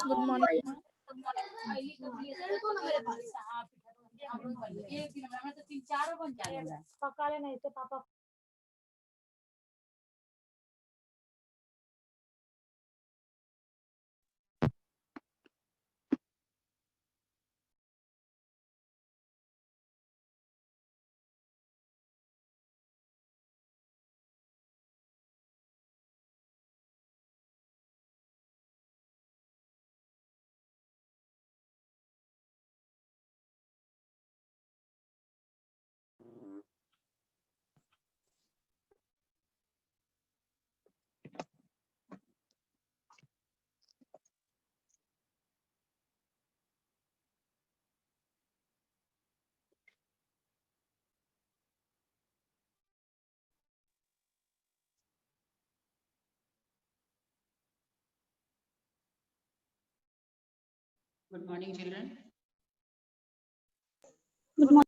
Good morning. पकाले नहीं थे पापा। Good morning, children. Good morning.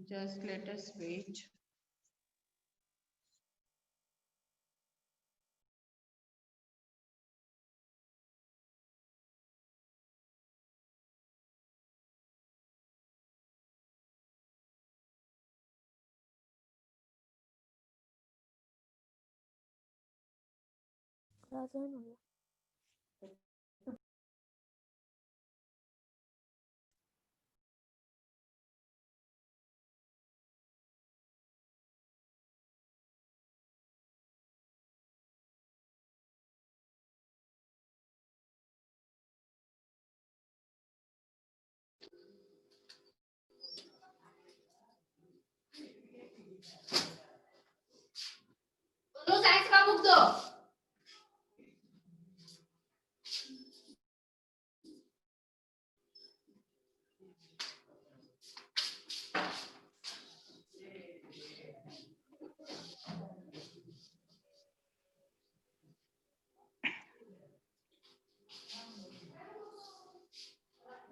Just let us wait.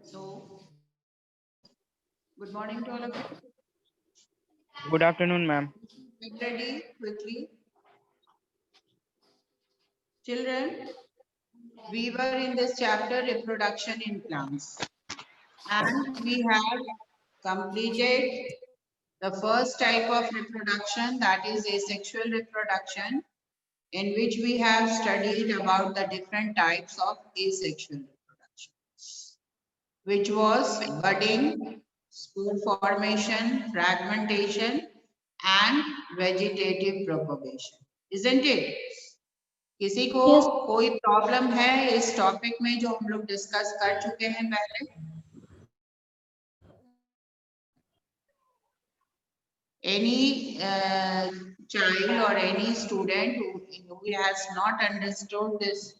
So, good morning to all of you. Good afternoon, ma'am. Get ready quickly. Children, we were in this chapter reproduction in plants, and we have completed the first type of reproduction, that is asexual reproduction, in which we have studied about the different types of asexual reproduction, which was budding, spore formation, fragmentation, and vegetative propagation. Isn't it? किसी को कोई problem है इस topic में जो हम लोग discuss कर चुके हैं पहले? Any child or any student who has not understood this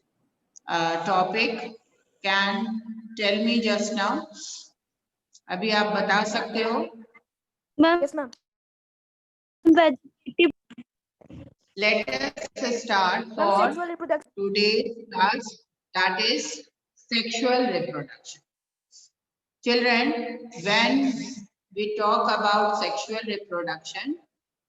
topic can tell me just now. अभी आप बता सकते हो? Ma'am yes ma'am. Vegetative Let us start for sexual reproduction. today's class, that is sexual reproduction. Children, when we talk about sexual reproduction,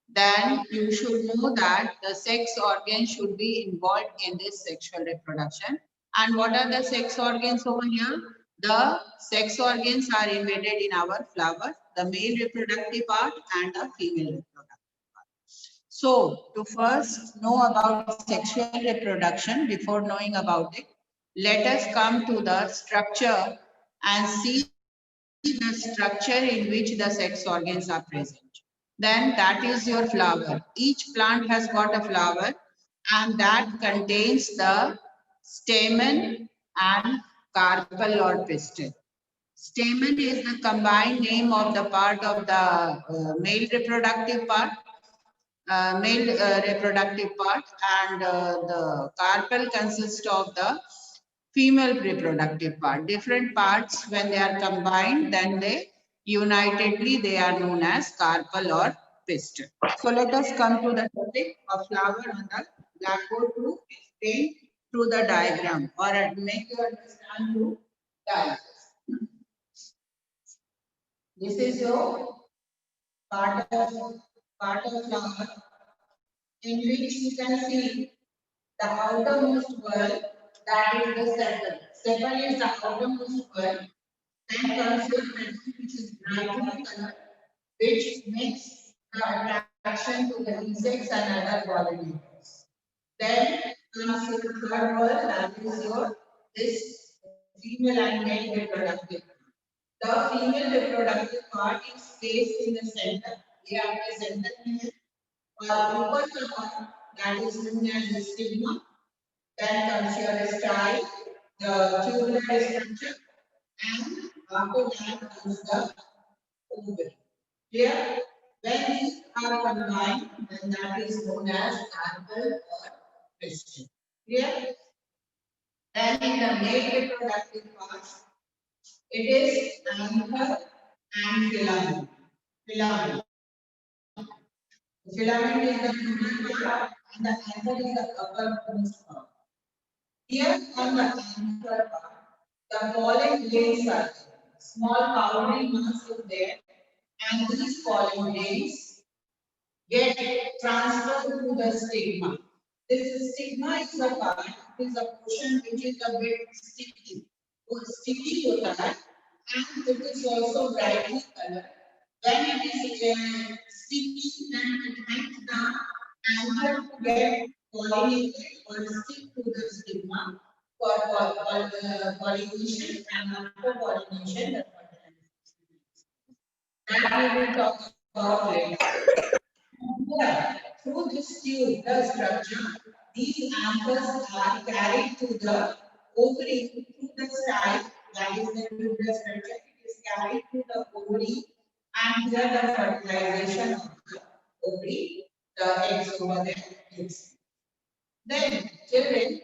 then you should know that the sex organs should be involved in this sexual reproduction. And what are the sex organs over here? The sex organs are embedded in our flower, the male reproductive part and the female reproductive part. So, to first know about sexual reproduction, before knowing about it, let us come to the structure and see the structure in which the sex organs are present. Then that is your flower. Each plant has got a flower and that contains the stamen and carpel or pistil. Stamen is the combined name of the part of the male reproductive part, reproductive part, and the carpel consists of the female reproductive part. Different parts, when they are combined, then they unitedly they are known as carpel or pistil. So let us come to the topic of flower on the blackboard to explain through the diagram or make you understand through diagrams. This is your part of flower in which you can see the outermost wall, that is the sepal. Sepal is the outermost wall. Then comes your petal, which is brightly colored, which makes the attraction to the insects and other pollinators. Then comes your third wall, that is your this female and male reproductive. The female reproductive part is placed in the center. ये आपके center में है और ऊपर का part that is known as the stigma. Then comes your style, the tubular structure, and after that comes the ovary. Here, when these are combined, then that is known as carpel or pistil. Here, then in the male reproductive part, it is anther and filament. Filament. Filament is the middle part, and the anther is the uppermost part. Here on the anther part, the pollen grains are there. Small powdery mass is there, and these pollen grains get transferred to the stigma. This stigma is a part, is a portion which is a bit sticky. वो sticky होता है, and it is also brightly colored. When it is sticky, then it helps the anther to get pollinated or stick to the stigma for pollination, and after pollination, the fertilization. That we will talk about later. Yeah, through this tube, the structure, these anthers are carried to the ovary through the style, that is the tubular structure. It is carried to the ovary, and here the fertilization of the ovary, the eggs over there is. Then, children,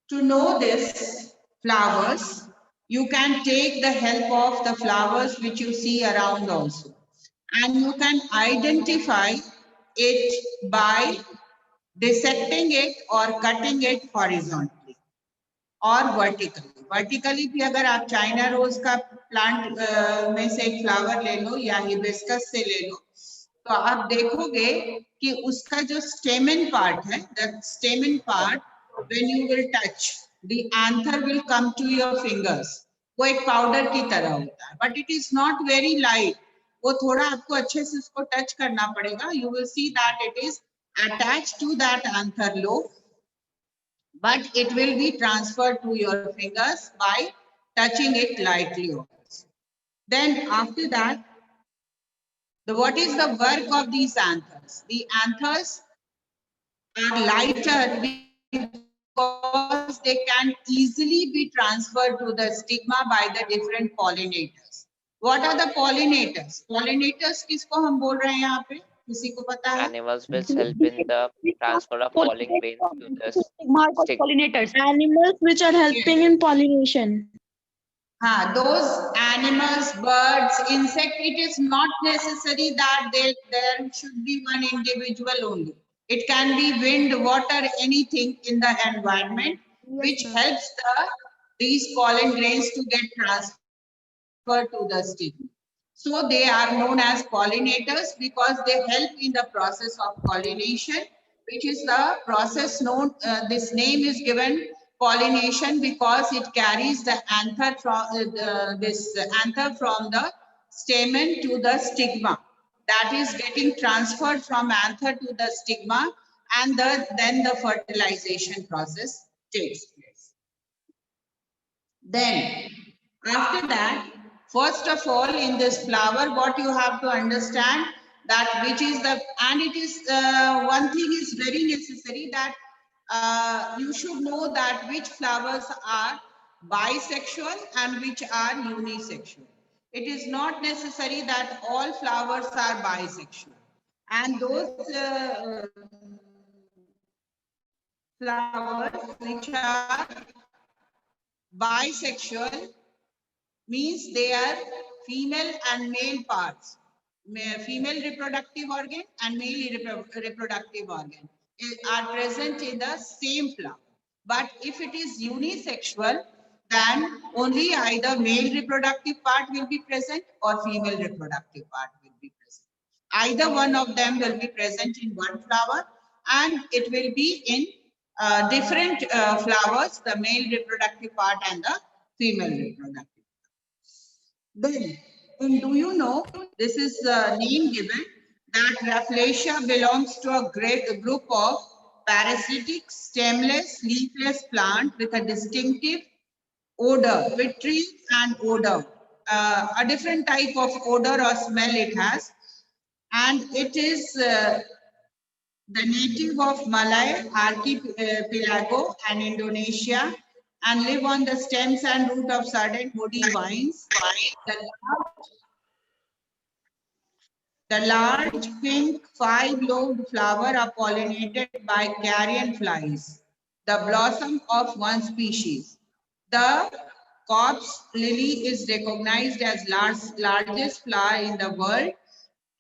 to know this flowers, you can take the help of the flowers which you see around also. And you can identify it by dissecting it or cutting it horizontally or vertically. Vertically भी अगर आप China rose का plant में से एक flower ले लो या hibiscus से ले लो, तो आप देखोगे कि उसका जो स्टेमन पार्ट है, the stamen part, when you will touch, the anther will come to your fingers. वो एक पाउडर की तरह होता है, but it is not very light. वो थोड़ा आपको अच्छे से उसको टच करना पड़ेगा. You will see that it is attached to that anther lobe, but it will be transferred to your fingers by touching it lightly. Then after that, what is the work of these anthers? The anthers are lighter because they can easily be transferred to the stigma by the different pollinators. What are the pollinators? Pollinators किसको हम बोल रहे हैं यहाँ पे? किसी को पता है? Animals which help in the transfer of pollen grains to the stick. Pollinators. Animals which are helping in pollination. हाँ, those animals, birds, insect, it is not necessary that there should be one individual only. It can be wind, water, anything in the environment which helps the these pollen grains to get transferred to the stigma. So they are known as pollinators because they help in the process of pollination, which is the process known, this name is given pollination because it carries the anther from this anther from the stamen to the stigma. That is getting transferred from anther to the stigma, and then the fertilization process takes place. Then, after that, first of all, in this flower, what you have to understand that which is the, and it is, one thing is very necessary that you should know that which flowers are bisexual and which are unisexual. It is not necessary that all flowers are bisexual. And those flowers which are bisexual means they are female and male parts, female reproductive organ and male reproductive organ are present in the same flower. But if it is unisexual, then only either male reproductive part will be present or female reproductive part will be present. Either one of them will be present in one flower, and it will be in different flowers, the male reproductive part and the female reproductive. Then, and do you know, this is a name given that Rafflesia belongs to a great group of parasitic, stemless, leafless plant with a distinctive odor, with trees and odor. A different type of odor or smell it has. And it is the native of Malay archipelago and Indonesia, and live on the stems and root of certain woody vines. The large pink 5-lobed flower are pollinated by carrion flies, the blossom of one species. The corpse lily is recognized as largest flower in the world,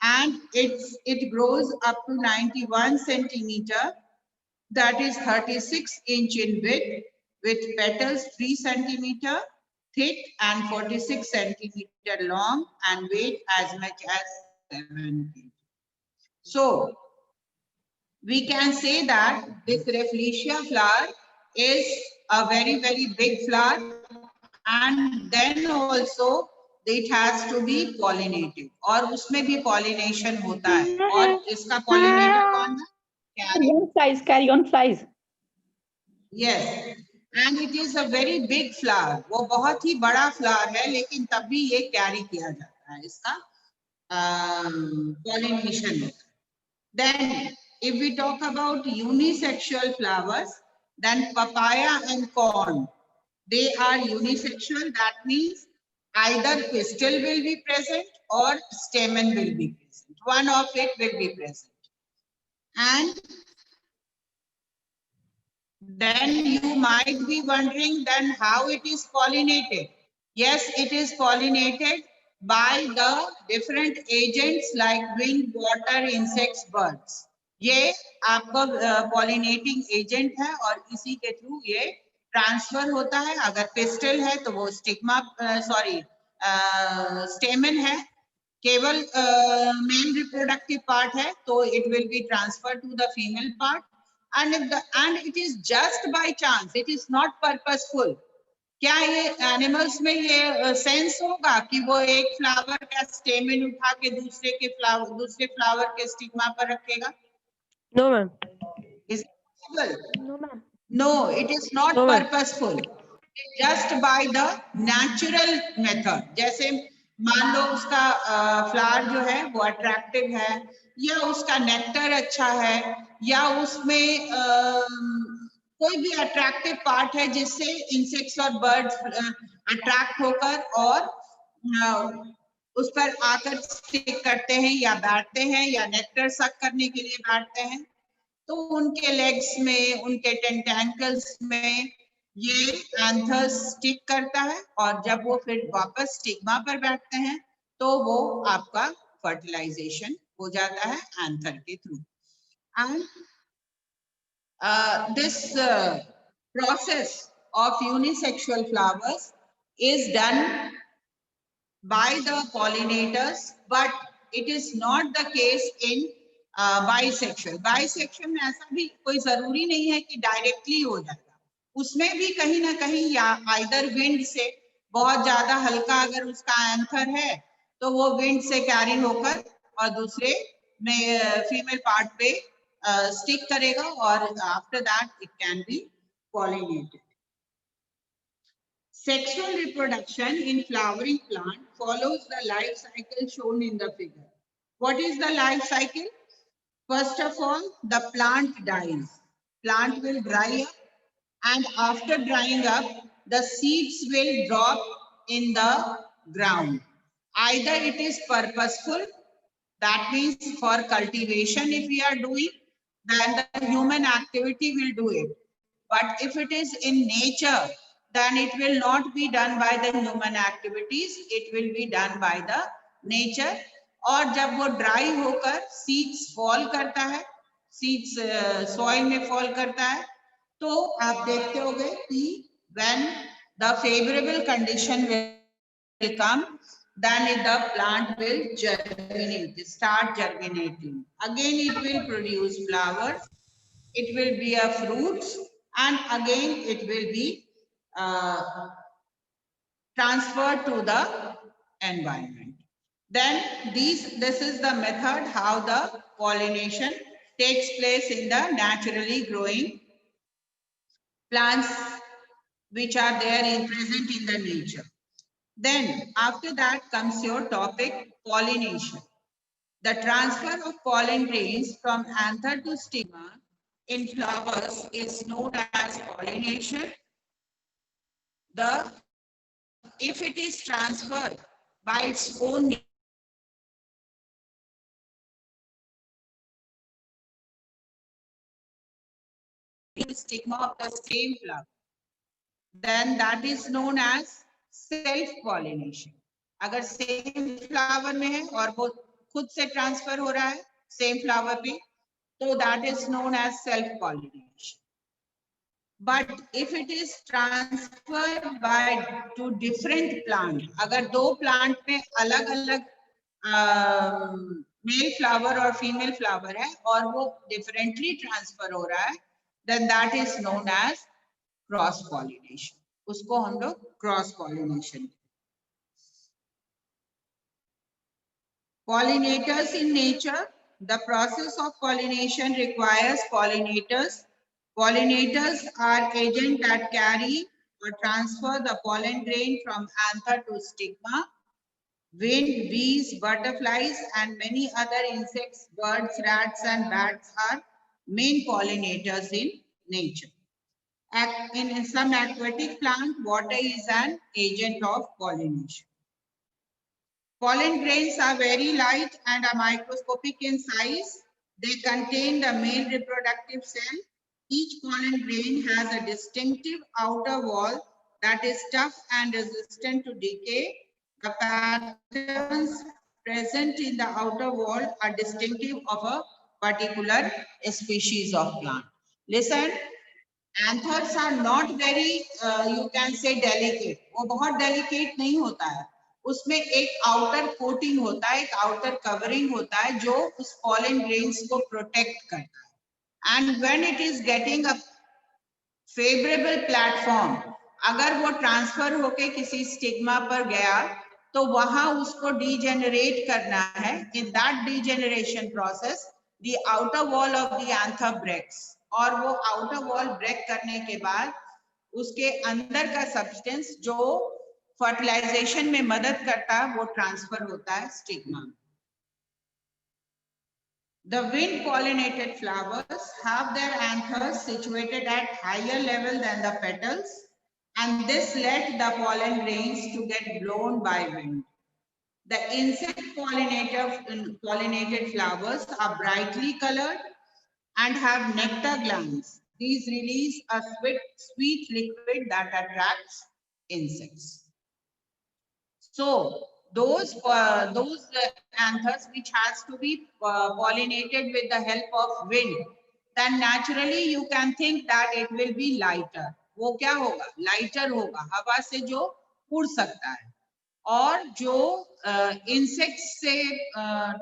and it grows up to 91 centimeter, that is 36 inch in width, with petals 3 centimeter thick and 46 centimeter long, and weight as much as 7 kg. So we can say that this Rafflesia flower is a very, very big flower, and then also it has to be pollinated, और उसमें भी pollination होता है, और इसका pollinator कौन है? Carrion flies. Yes, and it is a very big flower. वो बहुत ही बड़ा flower है, लेकिन तब भी ये carry किया जाता है, इसका pollination. Then, if we talk about unisexual flowers, then papaya and corn, they are unisexual. That means either pistil will be present or stamen will be present. One of it will be present. And then you might be wondering then how it is pollinated. Yes, it is pollinated by the different agents like wind, water, insects, birds. ये आपका pollinating agent है और इसी के through ये transfer होता है. अगर पिस्टल है तो वो स्टिग्मा स्टेमन है, केवल मेल रिप्रोडक्टिव पार्ट है तो it will be transfer to the female part. And it is just by chance, it is not purposeful. क्या ये एनिमल्स में ये सेंस होगा कि वो एक फ्लावर का स्टेमन उठा के दूसरे फ्लावर के स्टिग्मा पर रखेगा? No, ma'am. Is it possible? No, ma'am. No, it is not No, ma'am. purposeful. Just by the natural method. जैसे मान लो उसका फ्लावर जो है वो अट्रैक्टिव है, या उसका नेक्टर अच्छा है, या उसमें कोई भी अट्रैक्टिव पार्ट है जिससे इंसेक्ट्स और बर्ड्स अट्रैक्ट होकर और उस पर आकर स्टिक करते हैं या बैठते हैं या नेक्टर सक करने के लिए बैठते हैं, तो उनके लेग्स में, उनके टेंटेकल्स में ये एंथर स्टिक करता है, और जब वो फिर वापस स्टिग्मा पर बैठते हैं तो वो आपका फर्टिलाइजेशन हो जाता है एंथर के through. And this process of unisexual flowers is done by the pollinators, but it is not the case in bisexual. Bisexual में ऐसा भी कोई जरूरी नहीं है कि डायरेक्टली हो जाएगा, उसमें भी कहीं ना कहीं या आइदर विंड से बहुत ज्यादा हल्का अगर उसका एंथर है तो वो विंड से कैरी होकर और दूसरे में फीमेल पार्ट पे स्टिक करेगा और after that it can be pollinated. Sexual reproduction in flowering plant follows the life cycle shown in the figure. What is the life cycle? First of all, the plant dies. Plant will dry up, and after drying up, the seeds will drop in the ground. Either it is purposeful, that means for cultivation if we are doing, then the human activity will do it. But if it is in nature, then it will not be done by the human activities, it will be done by the nature. और जब वो dry होकर seeds fall करता है, seeds soil में fall करता है, तो आप देखते होंगे कि when the favorable condition will come, then the plant will germinate, start germinating. Again it will produce flowers, it will be a fruits, and again it will be transferred to the environment. Then this is the method how the pollination takes place in the naturally growing plants which are there present in the nature. Then after that comes your topic, pollination. The transfer of pollen grains from anther to stigma in flowers is known as pollination. If it is transferred by its own stigma of the same flower, then that is known as self pollination. अगर same flower में है और वो खुद से transfer हो रहा है same flower पे, तो that is known as self pollination. But if it is transferred by to different plant, अगर दो plant में अलग अलग मेल फ्लावर और फीमेल फ्लावर है और वो डिफरेंटली ट्रांसफर हो रहा है, then that is known as cross pollination. उसको हम लोग cross pollination. Pollinators in nature. The process of pollination requires pollinators. Pollinators are agents that carry or transfer the pollen grain from anther to stigma. Wind, bees, butterflies, and many other insects, birds, rats, and bats are main pollinators in nature. In some aquatic plant, water is an agent of pollination. Pollen grains are very light and are microscopic in size. They contain the male reproductive cell. Each pollen grain has a distinctive outer wall that is tough and resistant to decay. The patterns present in the outer wall are distinctive of a particular species of plant. Listen, anthers are not very, you can say, delicate. वो बहुत delicate नहीं होता है. उसमें एक outer coating होता है, एक आउटर कवरिंग होता है जो उस पॉलन ग्रेन्स को प्रोटेक्ट करता है. And when it is getting a favourable platform, अगर वो ट्रांसफर होके किसी स्टिग्मा पर गया तो वहां उसको डीजेनरेट करना है. In that degeneration process the outer wall of the anther breaks, और वो आउटर वॉल ब्रेक करने के बाद उसके अंदर का सब्सटेंस जो फर्टिलाइजेशन में मदद करता है वो ट्रांसफर होता है stigma. The wind pollinated flowers have their anthers situated at higher level than the petals, and this led the pollen grains to get blown by wind. The insect pollinated flowers are brightly colored and have nectar glands. These release a sweet liquid that attracts insects. So those anthers which has to be pollinated with the help of wind, then naturally you can think that it will be lighter. वो क्या होगा, lighter होगा, हवा से जो उड़ सकता है, और जो इंसेक्ट से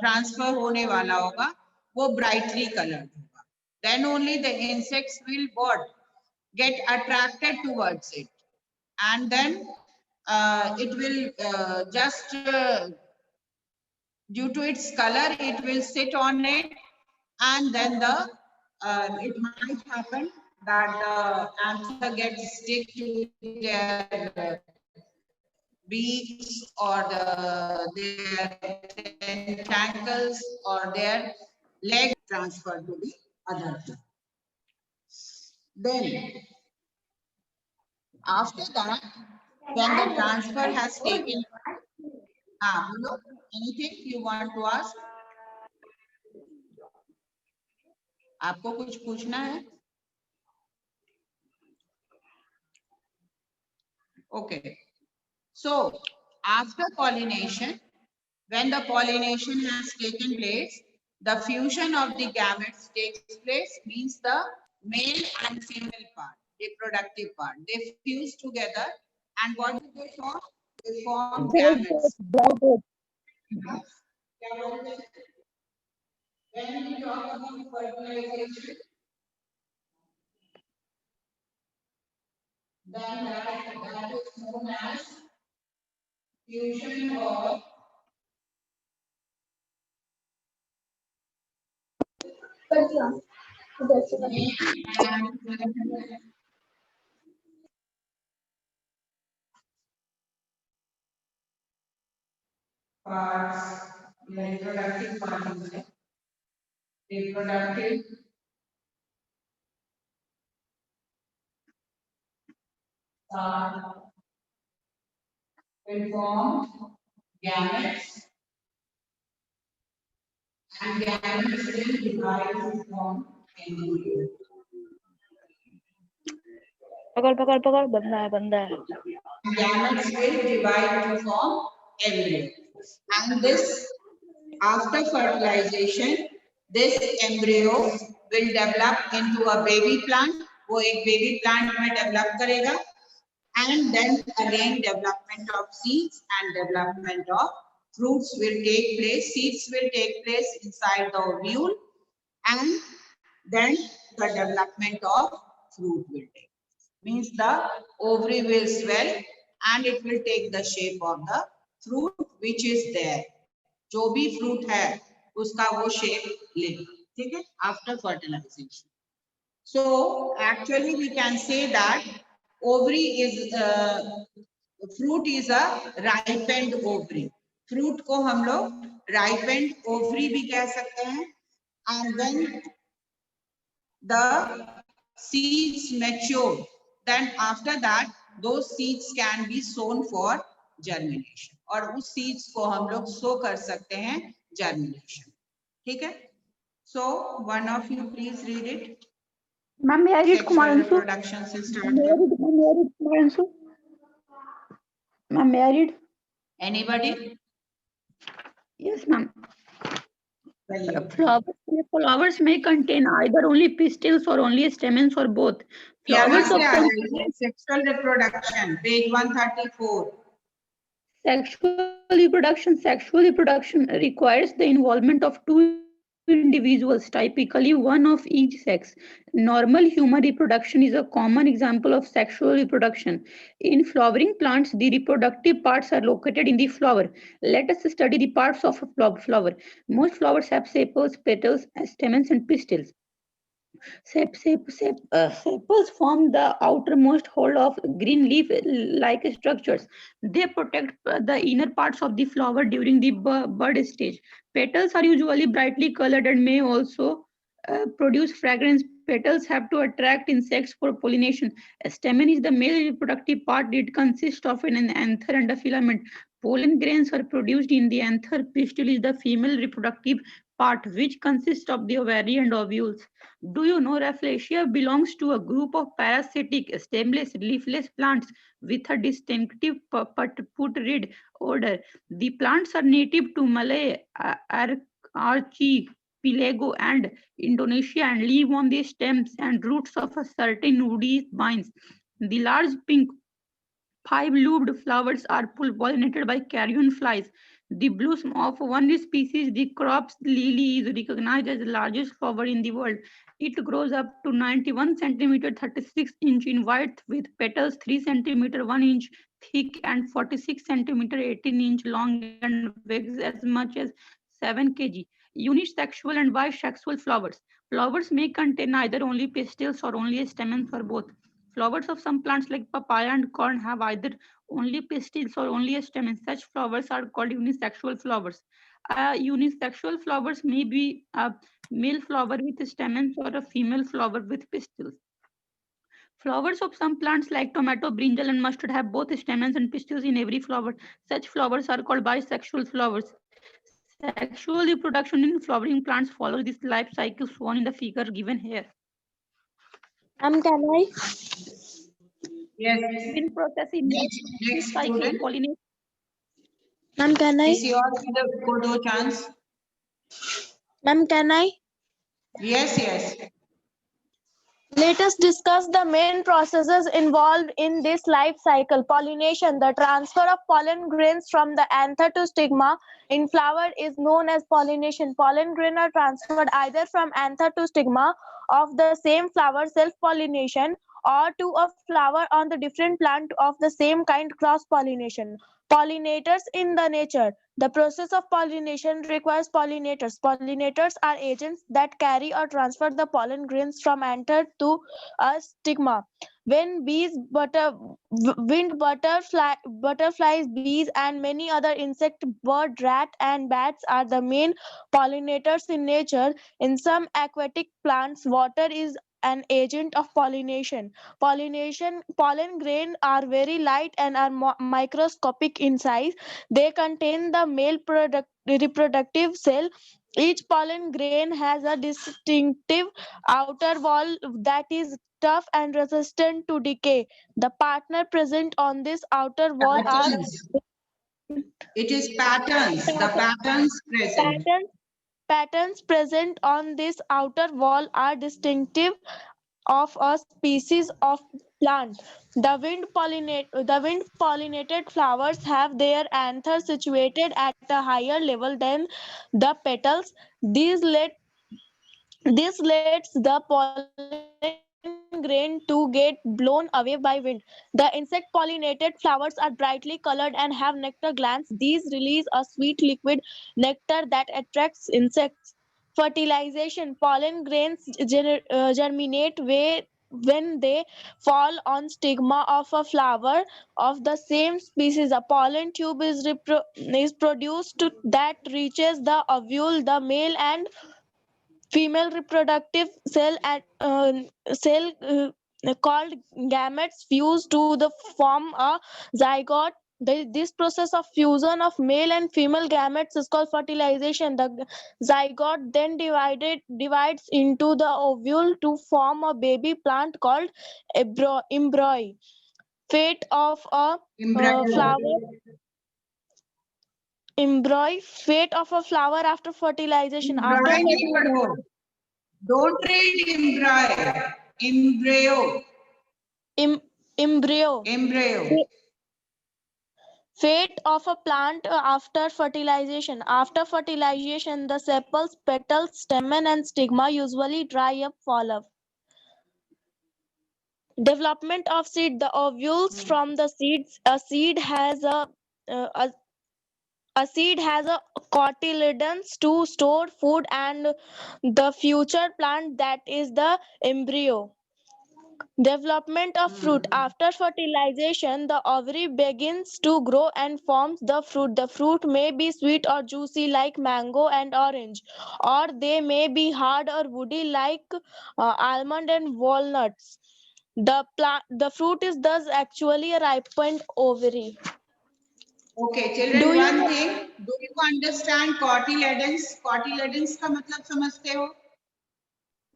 ट्रांसफर होने वाला होगा वो ब्राइटली कलर्ड होगा. Then only the insects will what? Get attracted towards it, and then it will just due to its color it will sit on it, and then the it might happen that the anther gets stick to their beaks or their tentacles or their leg transferred to the other thing. Then after that, when the transfer has taken, bolo, anything you want to ask? आपको कुछ पूछना है? Okay. So after pollination, when the pollination has taken place, the fusion of the gametes takes place, means the male and female part, reproductive part, they fuse together, and what do they form? They form gametes. When we talk about fertilization, then that is known as fusion of parts, reproductive parts, reproductive will form gametes, and gametes will divide to form embryo. पकड़ बंदा है Gametes will divide to form embryo, and this after fertilization, this embryo will develop into a baby plant. वो एक baby plant में develop करेगा, and then again development of seeds and development of fruits will take place. Seeds will take place inside the ovule, and then the development of fruit will take. Means the ovary will swell and it will take the shape of the fruit which is there. जो भी fruit है उसका वो shape लेगा, ठीक है, after fertilization. So actually we can say that ovary is fruit is a ripened ovary. Fruit को हम लोग ripened ovary भी कह सकते हैं. And when the seeds mature, then after that those seeds can be sown for germination, और उस seeds को हम लोग sow कर सकते हैं germination, ठीक है. So one of you please read it. Ma'am, may I read Sexual Kumaransu? reproduction से start May I करो. read Kumaransu? Ma'am, may I read? Anybody? Yes, ma'am. Well, Flowers may contain either only pistils or only stamens or both. यहाँ Flowers से of आ जाइए, sexual reproduction, page 134. Sexual reproduction requires the involvement of two individuals, typically one of each sex. Normal human reproduction is a common example of sexual reproduction. In flowering plants, the reproductive parts are located in the flower. Let us study the parts of a flower. Most flowers have sepals, petals, stamens, and pistils. Sepals form the outermost hole of green leaf-like structures. They protect the inner parts of the flower during the bud stage. Petals are usually brightly colored and may also produce fragrance. Petals have to attract insects for pollination. A stamen is the male reproductive part. It consists of an anther and a filament. Pollen grains are produced in the anther. Pistil is the female reproductive part, which consists of the ovary and ovules. Do you know Rafflesia belongs to a group of parasitic, stemless, leafless plants with a distinctive putrid odor. The plants are native to Malay, Archipelago and Indonesia and live on the stems and roots of a certain woody vines. The large pink 5-lobed flowers are pollinated by carrion flies. The blossom of one species, the Crops lily, is recognized as the largest flower in the world. It grows up to 91 centimeter 36 inch in width with petals 3 centimeter 1 inch thick and 46 centimeter 18 inch long and weighs as much as 7 kg. Unisexual and bisexual flowers. Flowers may contain either only pistils or only stamens or both. Flowers of some plants like papaya and corn have either only pistils or only stamens. Such flowers are called unisexual flowers. Unisexual flowers may be a male flower with stamens or a female flower with pistils. Flowers of some plants like tomato, brinjal, and mustard have both stamens and pistils in every flower. Such flowers are called bisexual flowers. Sexual reproduction in flowering plants follows this life cycle shown in the figure given here. Can I? Yes. Growing process in Next cycle student. pollination. Can I? किसी और को दो chance. Can I? Yes, yes. Let us discuss the main processes involved in this life cycle. Pollination. The transfer of pollen grains from the anther to stigma in flower is known as pollination. Pollen grains are transferred either from anther to stigma of the same flower, self-pollination, or to a flower on the different plant of the same kind, cross-pollination. Pollinators in the nature. The process of pollination requires pollinators. Pollinators are agents that carry or transfer the pollen grains from anther to a stigma. When bees, butterflies, bees, and many other insect, bird, rat, and bats are the main pollinators in nature. In some aquatic plants, water is an agent of pollination. Pollen grains are very light and are microscopic in size. They contain the male reproductive cell. Each pollen grain has a distinctive outer wall that is tough and resistant to decay. The partner present on this outer wall are Patterns. It is patterns. The patterns present. patterns present on this outer wall are distinctive of a species of plant. The wind pollinated flowers have their anthers situated at a higher level than the petals. This lets the pollen grain to get blown away by wind. The insect pollinated flowers are brightly colored and have nectar glands. These release a sweet liquid nectar that attracts insects. Fertilization. Pollen grains germinate when they fall on stigma of a flower of the same species. A pollen tube is produced that reaches the ovule. The male and female reproductive cell called gametes fuse to the form a zygote. This process of fusion of male and female gametes is called fertilization. The zygote then divides into the ovule to form a baby plant called embryo. Fate of a flower. Embryo. Fate of a flower after fertilization. After fertilization. Don't read embryo. Embryo. Embryo. Fate of a plant after fertilization. After fertilization, the sepals, petals, stamen, and stigma usually dry up, fall off. Development of seed. The ovules from the seeds. A seed has a cotyledons to store food and the future plant, that is the embryo. Development of fruit. After fertilization, the ovary begins to grow and forms the fruit. The fruit may be sweet or juicy like mango and orange, or they may be hard or woody like almond and walnuts. The fruit is thus actually a ripened ovary. Okay, children, one thing. Do you understand cotyledons? Cotyledons का मतलब समझते हो?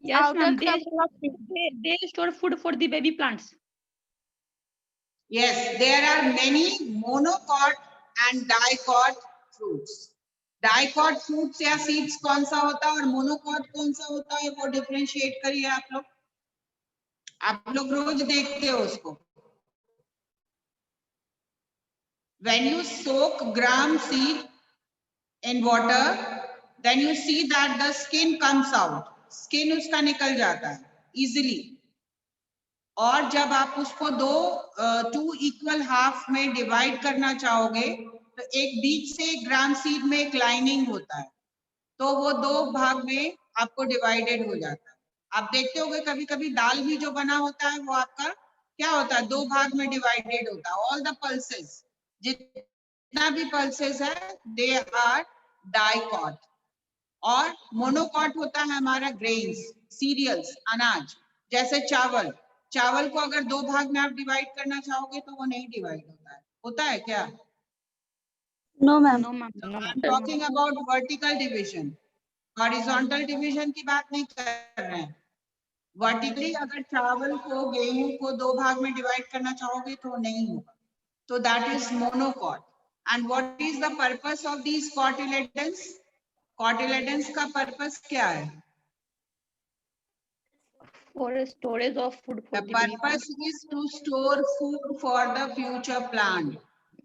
Yes, ma'am. They store food for the baby plants. Yes, there are many monocot and dicot fruits. Dicot fruits या seeds कौन सा होता है और monocot कौन सा होता है वो differentiate करिए आप लोग रोज देखते हो उसको. When you soak gram seed in water, then you see that the skin comes out. Skin उसका निकल जाता है easily. और जब आप उसको टू इक्वल हाफ में डिवाइड करना चाहोगे तो एक बीच से ग्राम सीड में एक लाइनिंग होता है, तो वो 2 भाग में आपको डिवाइडेड हो जाता है। आप देखते होगे कभी कभी दाल भी जो बना होता है वो आपका क्या होता है, 2 भाग में डिवाइडेड होता है। ऑल द पल्सेस, जितना भी पल्सेस है, दे आर डाइकॉट। और मोनोकॉट होता है हमारा ग्रेन्स, सीरियल्स, अनाज, जैसे चावल। चावल को अगर 2 भाग में आप डिवाइड करना चाहोगे तो वो नहीं डिवाइड होता है क्या? No, ma'am. No, ma'am. No, ma'am. Talking about vertical division, horizontal division की बात नहीं कर रहे हैं। वर्टिकली अगर चावल को, गेहूं को 2 भाग में डिवाइड करना चाहोगे तो नहीं होगा, तो that is monocot. And what is the purpose of these cotyledons? Cotyledons का पर्पस क्या है? For storage of food for The the baby purpose is to store food for the future plant.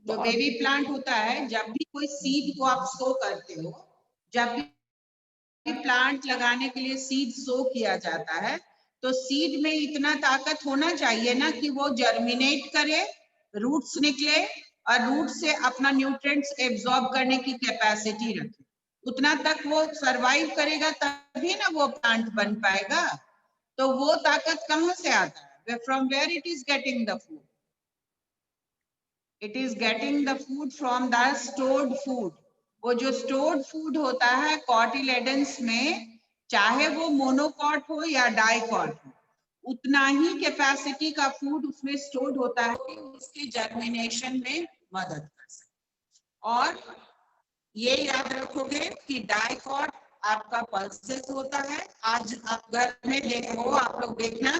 जो बेबी प्लांट होता है, जब भी कोई seed को आप सो करते हो, जब भी प्लांट लगाने के लिए सीड सो किया जाता है, तो सीड में इतना ताकत होना चाहिए ना कि वो जर्मिनेट करे, रूट्स निकले और रूट से अपना न्यूट्रिएंट्स एब्जॉर्ब करने की कैपेसिटी रखे। उतना तक वो सरवाइव करेगा तभी ना वो प्लांट बन पाएगा। तो वो ताकत कहाँ से आता है? From where it is getting the food? It is getting the food from the stored food. वो जो स्टोर्ड फूड होता है कॉटिलेडन्स में, चाहे वो मोनोकॉट हो या डाइकॉट हो, उतना ही कैपेसिटी का फूड उसमें स्टोर्ड होता है कि उसके जर्मिनेशन में मदद कर सके। और ये याद रखोगे कि डाइकॉट आपका पल्सेस होता है। आज आप घर में देखो, आप लोग देखना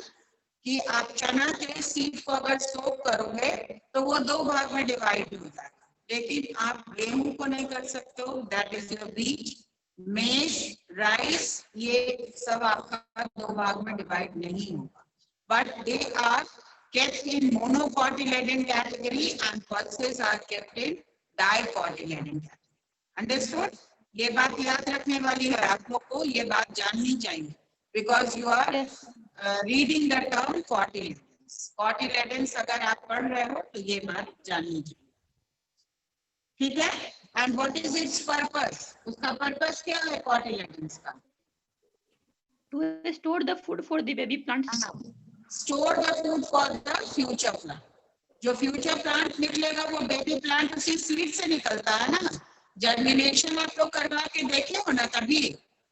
कि आप चना के सीड को अगर सोक करोगे तो वो 2 भाग में डिवाइड हो जाएगा, लेकिन आप गेहूं को नहीं कर सकते हो। That is your wheat, maize, rice, ये सब आपका 2 भाग में डिवाइड नहीं होगा, but they are kept in monocotyledon category and pulses are kept in dicotyledon category. Understood? ये बात याद रखने वाली है, आप लोग को ये बात जाननी चाहिए, because you are reading the term cotyledons. Cotyledons अगर आप पढ़ रहे हो तो ये बात जाननी चाहिए, ठीक है? And what is its purpose? उसका पर्पस क्या है cotyledons का? To store the food for the baby plants. Store the food for the future plant. जो फ्यूचर प्लांट निकलेगा वो बेबी प्लांट उसी सीड से निकलता है ना। जर्मिनेशन आप लोग करवा के देखे हो ना कभी,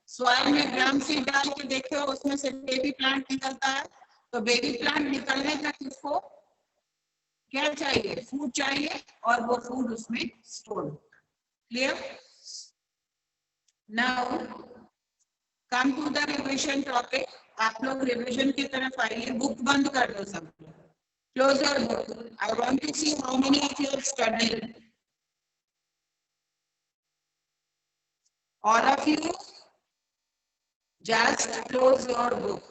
सॉइल में ग्राम सीड डाल के देखे हो, उसमें से बेबी प्लांट निकलता है। तो बेबी प्लांट निकलने तक इसको क्या चाहिए? फूड चाहिए, और वो फूड उसमें स्टोर होता है। Clear? Now come to the revision topic. आप लोग रिविजन की तरफ आइए। बुक बंद कर दो सब, close your book. I want to see how many of you have studied. All of you, just close your book.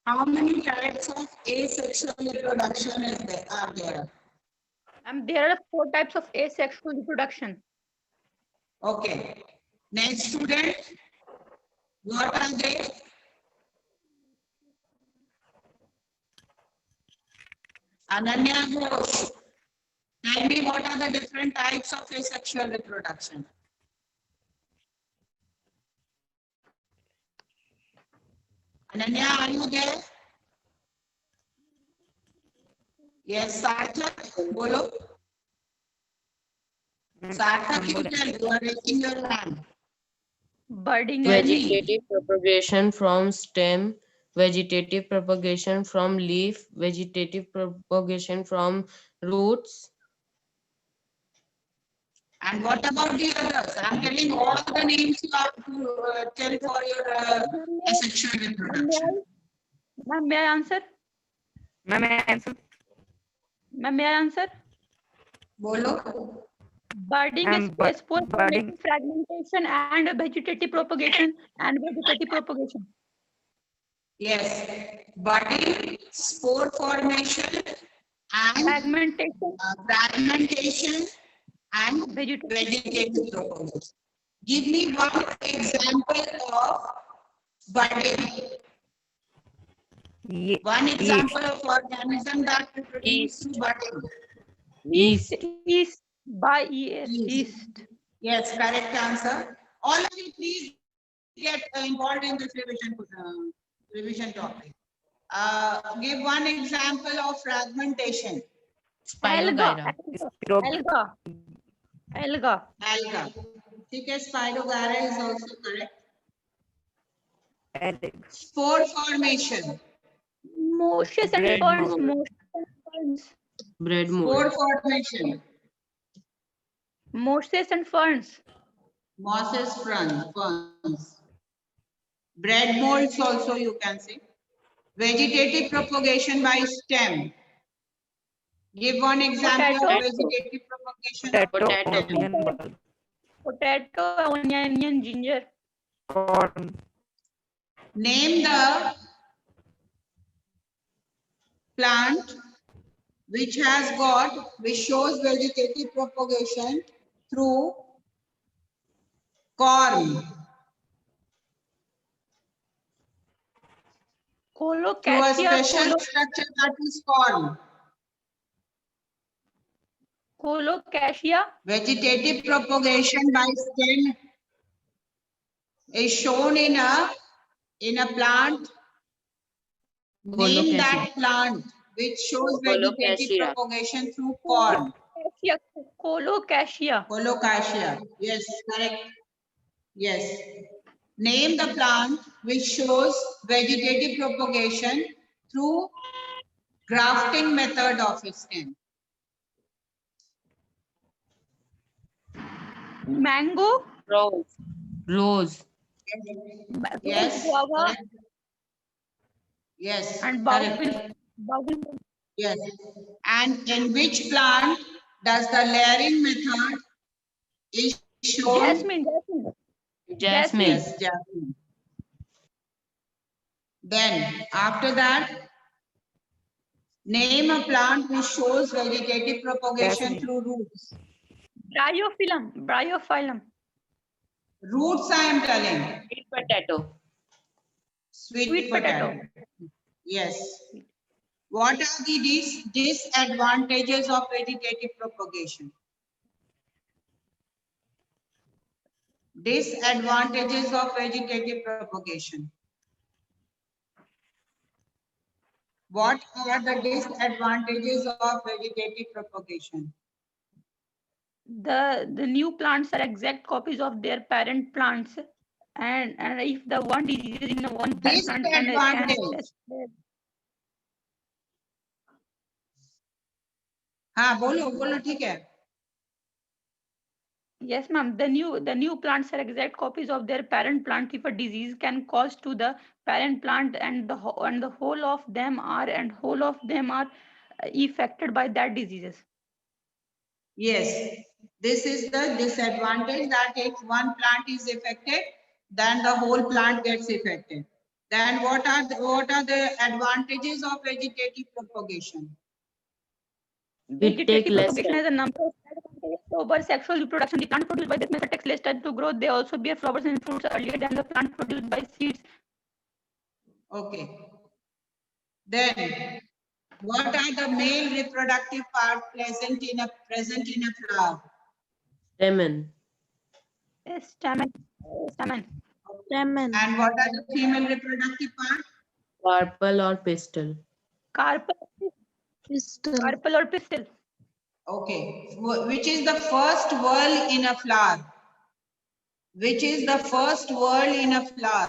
How many types of asexual reproduction are there? And there are 4 types of asexual reproduction. Okay. Next student, what are they? Ananya Ghosh. Tell me what are the different types of asexual reproduction? Ananya, are you there? Yes, Sarthak, bolo. Sarthak, you tell, you are raising your hand. Budding. Vegetative propagation from stem, vegetative propagation from leaf, vegetative propagation from roots. And what about the others? I'm telling all the names you have to tell for your asexual reproduction. Ma'am, may I answer? Ma'am, may I answer? Ma'am, may I answer? Bolo. Budding is Ma'am, spore budding. fragmentation and vegetative propagation and vegetative propagation. Yes. Budding, spore formation, and Fragmentation, fragmentation and vegetation. vegetative propagation. Give me one example of budding. One example of organism that reproduce through budding. Yeast. Yeast. By ES. Yeast. Yeast. Yes, correct answer. All of you please get involved in this revision topic. Give one example of fragmentation. Spirogyra. Alga. Alga. Alga. Okay, Spirogyra is also correct. Spore formation. Mosses and Bread ferns. mold. Mosses and ferns. Bread Spore mold. formation. Mosses and ferns. Mosses, ferns. Bread molds also you can say. Vegetative propagation by stem. Give one example Potato. of vegetative propagation. Potato. Potato, onion, ginger. Name the plant which shows vegetative propagation through corn. Through a Colocasia. special structure that is corn. Colocasia. Vegetative propagation by stem is shown in a plant. Name that plant which shows vegetative Colocasia. propagation through corn. Colocasia. Colocasia. Yes, correct. Yes. Name the plant which shows vegetative propagation through grafting method of its stem. Mango. Rose. Yes. Guava. Correct. Yes. And Correct. bougainvillea. Yes. And in which plant does the layering method is shown? Jasmine. Jasmine. Yes, jasmine. Then after that, name a plant which shows vegetative propagation through roots. Bryophyllum. Roots I am telling. Sweet potato. Sweet potato. Yes. What are the disadvantages of vegetative propagation? Disadvantages of vegetative propagation. What are the disadvantages of vegetative propagation? The new plants are exact copies of their parent plants, and if the one disease in one parent plant Disadvantage. हाँ बोलो ठीक है. Yes, ma'am. The new plants are exact copies of their parent plant. If a disease can cause to the parent plant, and the whole of them are affected by that diseases. Yes, this is the disadvantage, that if one plant is affected, then the whole plant gets affected. Then what are the advantages of vegetative propagation? It takes less Propagation has a number of advantages over sexual reproduction. The plant produced by this method takes less time to grow. They also bear flowers and fruits earlier than the plant produced by seeds. Okay. Then, what are the male reproductive part present in a flower? Stamen. Stamen. And what are the female reproductive part? Carpel or pistil. Carpel or pistil. Okay. Which is the first whorl in a flower? Which is the first whorl in a flower?